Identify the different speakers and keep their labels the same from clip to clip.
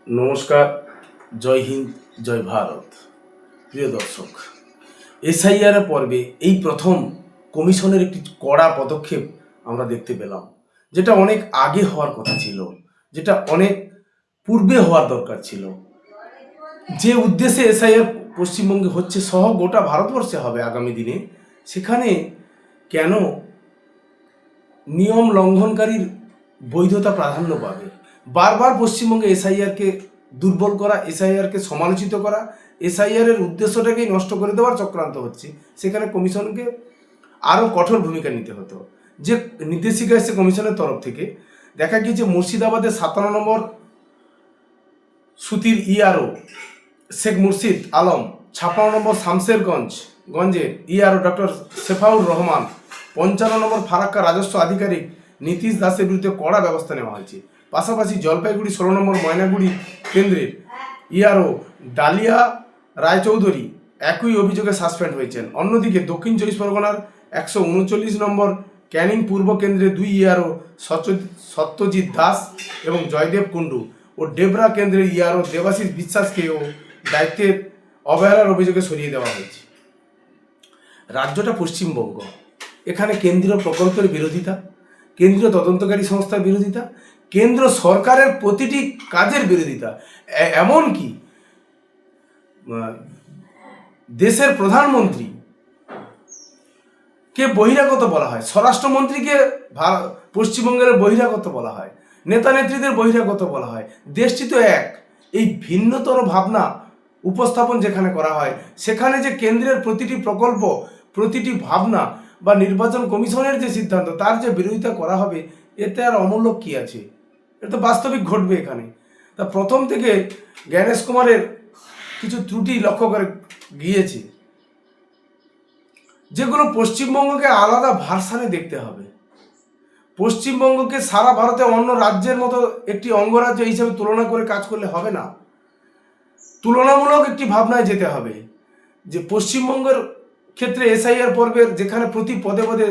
Speaker 1: নমস্কার, জয় হিন্দ, জয় ভারত। প্রিয় দর্শক, এসআইআর পর্বে এই প্রথম কমিশনের একটি কড়া পদক্ষেপ আমরা দেখতে পেলাম, যেটা অনেক আগে হওয়ার কথা ছিল, যেটা অনেক পূর্বে হওয়ার দরকার ছিল। যে উদ্দেশ্যে এসআইআর পশ্চিমবঙ্গে হচ্ছে সহ গোটা ভারতবর্ষে হবে আগামী দিনে, সেখানে কেন নিয়ম লঙ্ঘনকারীর বৈধতা প্রাধান্য পাবে? বারবার পশ্চিমবঙ্গে এসআইআরকে দুর্বল করা, এসআইআরকে সমালোচিত করা, এসআইআরের উদ্দেশ্যটাকেই নষ্ট করে দেওয়ার চক্রান্ত হচ্ছে। সেখানে কমিশনকে আরও কঠোর ভূমিকা নিতে হতো। যে নির্দেশিকা এসেছে কমিশনের তরফ থেকে, দেখা গিয়েছে মুর্শিদাবাদের 57 নম্বর সুতির ইআরও শেখ মুর্শিদ আলম, 56 নম্বর শামশেরগঞ্জের ইআরও ডক্টর শেফাউর রহমান, 55 নম্বর ফারাক্কা রাজস্ব আধিকারিক নীতিশ দাসের বিরুদ্ধে কড়া ব্যবস্থা নেওয়া হয়েছে। পাশাপাশি জলপাইগুড়ি 16 নম্বর ময়নাগুড়ি কেন্দ্রের ইআরও ডালিয়া রায়চৌধুরী একই অভিযোগে সাসপেন্ড হয়েছেন। অন্যদিকে দক্ষিণ 24 পরগনার 139 নম্বর ক্যানিং পূর্ব কেন্দ্রের 2 ইআরও সত্যজিৎ দাস এবং জয়দেব কুণ্ডু ও ডেবরা কেন্দ্রের ইআরও দেবাশিস বিশ্বাসকেও দায়িত্বের অবহেলার অভিযোগে সরিয়ে দেওয়া হয়েছে। রাজ্যটা পশ্চিমবঙ্গ, এখানে কেন্দ্রীয় প্রকল্পের বিরোধিতা, কেন্দ্রীয় তদন্তকারী সংস্থার বিরোধিতা, কেন্দ্র সরকারের প্রতিটি কাজের বিরোধিতা, এমনকি দেশের প্রধানমন্ত্রী কে বহিরাগত বলা হয়, স্বরাষ্ট্রমন্ত্রীকে পশ্চিমবঙ্গের বহিরাগত বলা হয়, নেতা নেত্রীদের বহিরাগত বলা হয়। দেশটি তো এক। এই ভিন্নতর ভাবনা উপস্থাপন যেখানে করা হয়, সেখানে যে কেন্দ্রের প্রতিটি প্রকল্প, প্রতিটি ভাবনা বা নির্বাচন কমিশনের যে সিদ্ধান্ত, তার যে বিরোধিতা করা হবে, এতে আর অমূলক কী আছে? এটা তো বাস্তবিক ঘটবে এখানে। তা প্রথম থেকে জ্ঞানেশ কুমারের কিছু ত্রুটি লক্ষ্য করে গিয়েছে, যেগুলো পশ্চিমবঙ্গকে আলাদা ভার্সানে দেখতে হবে। পশ্চিমবঙ্গকে সারা ভারতে অন্য রাজ্যের মতো একটি অঙ্গরাজ্য হিসেবে তুলনা করে কাজ করলে হবে না। তুলনামূলক একটি ভাবনায় যেতে হবে যে পশ্চিমবঙ্গের ক্ষেত্রে এসআইআর পর্বের যেখানে প্রতি পদে পদে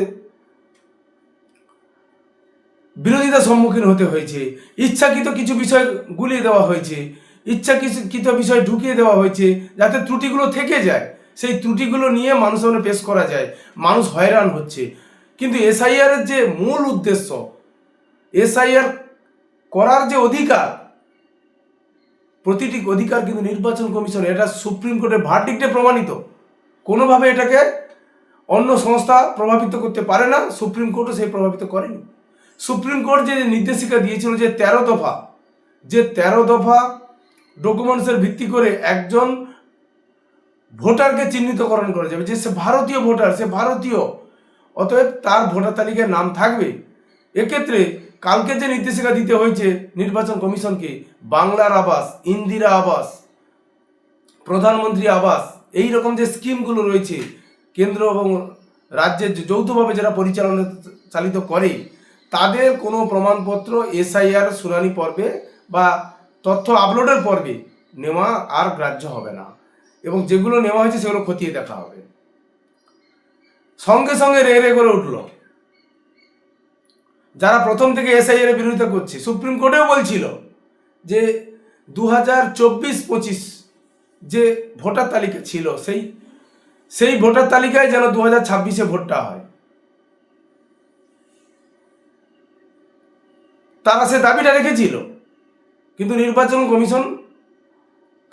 Speaker 1: বিরোধিতার সম্মুখীন হতে হয়েছে, ইচ্ছাকৃত কিছু বিষয় গুলিয়ে দেওয়া হয়েছে, ইচ্ছাকৃত বিষয় ঢুকিয়ে দেওয়া হয়েছে যাতে ত্রুটিগুলো থেকে যায়, সেই ত্রুটিগুলো নিয়ে মানুষ সামনে পেশ করা যায়। মানুষ হয়রান হচ্ছে। কিন্তু এসআইআরের যে মূল উদ্দেশ্য, এসআইআর করার যে অধিকার, প্রতিটি অধিকার কিন্তু নির্বাচন কমিশন, এটা সুপ্রিম কোর্টের ভার্ডিক্টে প্রমাণিত। কোনোভাবে এটাকে অন্য সংস্থা প্রভাবিত করতে পারে না। সুপ্রিম কোর্টও সেই প্রভাবিত করেনি। সুপ্রিম কোর্ট যে নির্দেশিকা দিয়েছিল, যে 13 দফা ডকুমেন্টসের ভিত্তি করে একজন ভোটারকে চিহ্নিতকরণ করা যাবে, যে সে ভারতীয় ভোটার, সে ভারতীয়, অতএব তার ভোটার তালিকায় নাম থাকবে। এক্ষেত্রে কালকে যে নির্দেশিকা দিতে হয়েছে নির্বাচন কমিশনকে, বাংলার আবাস, ইন্দিরা আবাস, প্রধানমন্ত্রী আবাস, এই রকম যে স্কিমগুলো রয়েছে কেন্দ্র এবং রাজ্যের যৌথভাবে যারা চালিত করে, তাদের কোনো প্রমাণপত্র এসআইআর শুনানি পর্বে বা তথ্য আপলোডের পর্বে নেওয়া আর গ্রাহ্য হবে না, এবং যেগুলো নেওয়া হয়েছে সেগুলো খতিয়ে দেখা হবে। সঙ্গে সঙ্গে রে করে উঠল যারা প্রথম থেকে এসআইআর এর বিরোধিতা করছে। সুপ্রিম কোর্টেও বলছিল যে 2024-25 যে ভোটার তালিকা ছিল, সেই ভোটার তালিকায় যেন 2026-এ ভোটটা হয়। তারা সে দাবিটা রেখেছিল, কিন্তু নির্বাচন কমিশন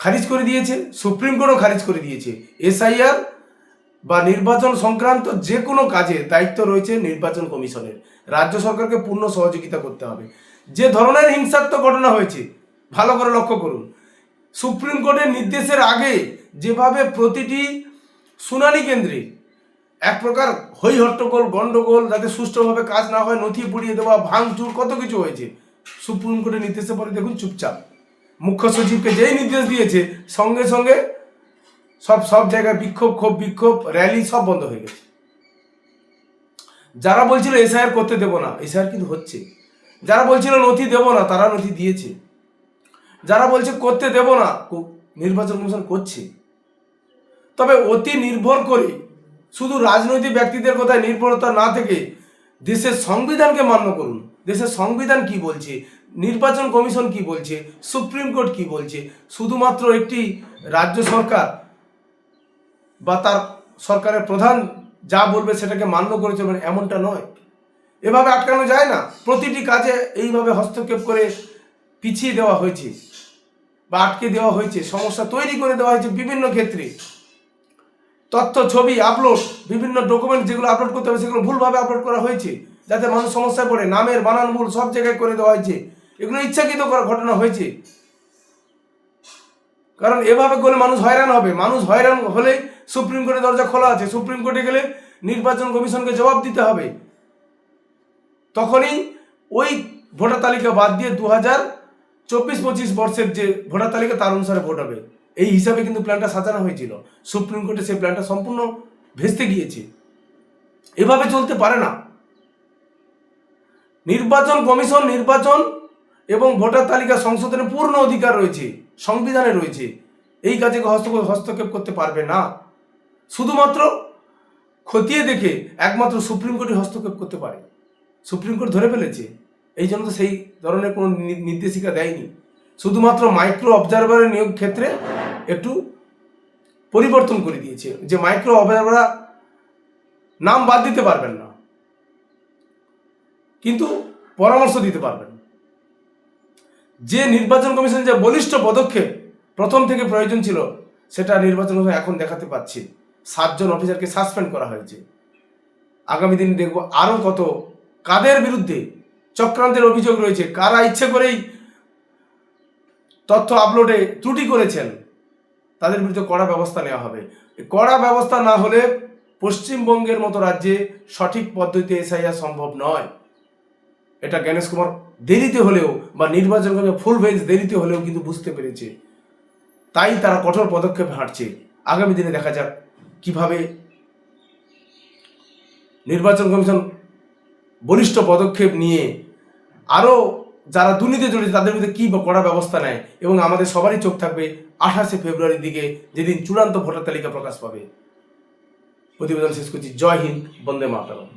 Speaker 1: খারিজ করে দিয়েছে, সুপ্রিম কোর্টও খারিজ করে দিয়েছে। এসআইআর বা নির্বাচন সংক্রান্ত যে কোনো কাজে দায়িত্ব রয়েছে নির্বাচন কমিশনের। রাজ্য সরকারকে পূর্ণ সহযোগিতা করতে হবে। যে ধরনের হিংসাত্মক ঘটনা হয়েছে, ভালো করে লক্ষ্য করুন, সুপ্রিম কোর্টের নির্দেশের আগে যেভাবে প্রতিটি শুনানি কেন্দ্রে এক প্রকার হই হট্টগোল, গন্ডগোল, যাতে সুষ্ঠুভাবে কাজ না হয়, নথি পুড়িয়ে দেওয়া, ভাঙচুর, কত কিছু হয়েছে। সুপ্রিম কোর্টের নির্দেশের পরে দেখুন চুপচাপ। মুখ্য সচিবকে যেই নির্দেশ দিয়েছে, সঙ্গে সঙ্গে সব জায়গায় বিক্ষোভ, র্যালি সব বন্ধ হয়ে গেছে। যারা বলছিল এসআইআর করতে দেবো না, এসআইআর কিন্তু হচ্ছে। যারা বলছিল নথি দেবো না, তারা নথি দিয়েছে। যারা বলছে করতে দেব না, নির্বাচন কমিশন করছে। তবে অতি নির্ভর করে শুধু রাজনৈতিক ব্যক্তিদের কথায় নির্ভরতা না থেকে দেশের সংবিধানকে মান্য করুন। দেশের সংবিধান কি বলছে, নির্বাচন কমিশন কি বলছে, সুপ্রিম কোর্ট কি বলছে, শুধুমাত্র একটি রাজ্য সরকার বা তার সরকারের প্রধান যা বলবে সেটাকে মান্য করে চলবেন এমনটা নয়। এভাবে আটকানো যায় না। প্রতিটি কাজে এইভাবে হস্তক্ষেপ করে পিছিয়ে দেওয়া হয়েছে বা আটকে দেওয়া হয়েছে, সমস্যা তৈরি করে দেওয়া হয়েছে বিভিন্ন ক্ষেত্রে। তথ্য, ছবি আপলোড, বিভিন্ন ডকুমেন্ট যেগুলো আপলোড করতে হবে সেগুলো ভুলভাবে আপলোড করা হয়েছে, যাতে মানুষ সমস্যায় পড়ে। নামের বানান ভুল সব জায়গায় করে দেওয়া হয়েছে। এগুলো ইচ্ছাকৃত করা ঘটনা হয়েছে, কারণ এভাবে করলে মানুষ হয়রান হবে। মানুষ হয়রান হলে সুপ্রিম কোর্টের দরজা খোলা আছে। সুপ্রিম কোর্টে গেলে নির্বাচন কমিশনকে জবাব দিতে হবে। তখনই ওই ভোটার তালিকা বাদ দিয়ে 2024-25 বর্ষের যে ভোটার তালিকা তার অনুসারে ভোট হবে, এই হিসাবে কিন্তু প্ল্যানটা সাজানো হয়েছিল। সুপ্রিম কোর্টে সেই প্ল্যানটা সম্পূর্ণ ভেস্তে গিয়েছে। এভাবে চলতে পারে না। নির্বাচন কমিশন নির্বাচন এবং ভোটার তালিকা সংশোধনের পূর্ণ অধিকার রয়েছে, সংবিধানে রয়েছে। এই কাজে হস্তক্ষেপ করতে পারবে না। শুধুমাত্র খতিয়ে দেখে একমাত্র সুপ্রিম কোর্টই হস্তক্ষেপ করতে পারে। সুপ্রিম কোর্ট ধরে ফেলেছে, এই জন্য তো সেই ধরনের কোনো নির্দেশিকা দেয়নি। শুধুমাত্র মাইক্রো অবজারভারের নিয়োগ ক্ষেত্রে একটু পরিবর্তন করে দিয়েছে, যে মাইক্রো অবজারভাররা নাম বাদ দিতে পারবেন না, কিন্তু পরামর্শ দিতে পারবেন। যে নির্বাচন কমিশন যে বলিষ্ঠ পদক্ষেপ প্রথম থেকে প্রয়োজন ছিল, সেটা নির্বাচন কমিশন এখন দেখাতে পাচ্ছে। 7 জন অফিসারকে সাসপেন্ড করা হয়েছে। আগামী দিনে দেখব আরও কত কাদের বিরুদ্ধে চক্রান্তের অভিযোগ রয়েছে, কারা ইচ্ছে করেই তথ্য আপলোডে ত্রুটি করেছেন, তাদের বিরুদ্ধে কড়া ব্যবস্থা নেওয়া হবে। কড়া ব্যবস্থা না হলে পশ্চিমবঙ্গের মতো রাজ্যে সঠিক পদ্ধতিতে এসআইআর সম্ভব নয়। এটা জ্ঞানেশ কুমার দেরিতে হলেও বা নির্বাচন কমিশন ফুল বেঞ্চ দেরিতে হলেও কিন্তু বুঝতে পেরেছে। তাই তারা কঠোর পদক্ষেপ হাঁটছে। আগামী দিনে দেখা যাক কিভাবে নির্বাচন কমিশন বলিষ্ঠ পদক্ষেপ নিয়ে আরও যারা দুর্নীতি জড়িত তাদের বিরুদ্ধে কী কড়া ব্যবস্থা নেয়। এবং আমাদের সবারই চোখ থাকবে 28শে ফেব্রুয়ারির দিকে, যেদিন চূড়ান্ত ভোটার তালিকা প্রকাশ পাবে। প্রতিবেদন শেষ করছি। জয় হিন্দ, বন্দে মাতরম।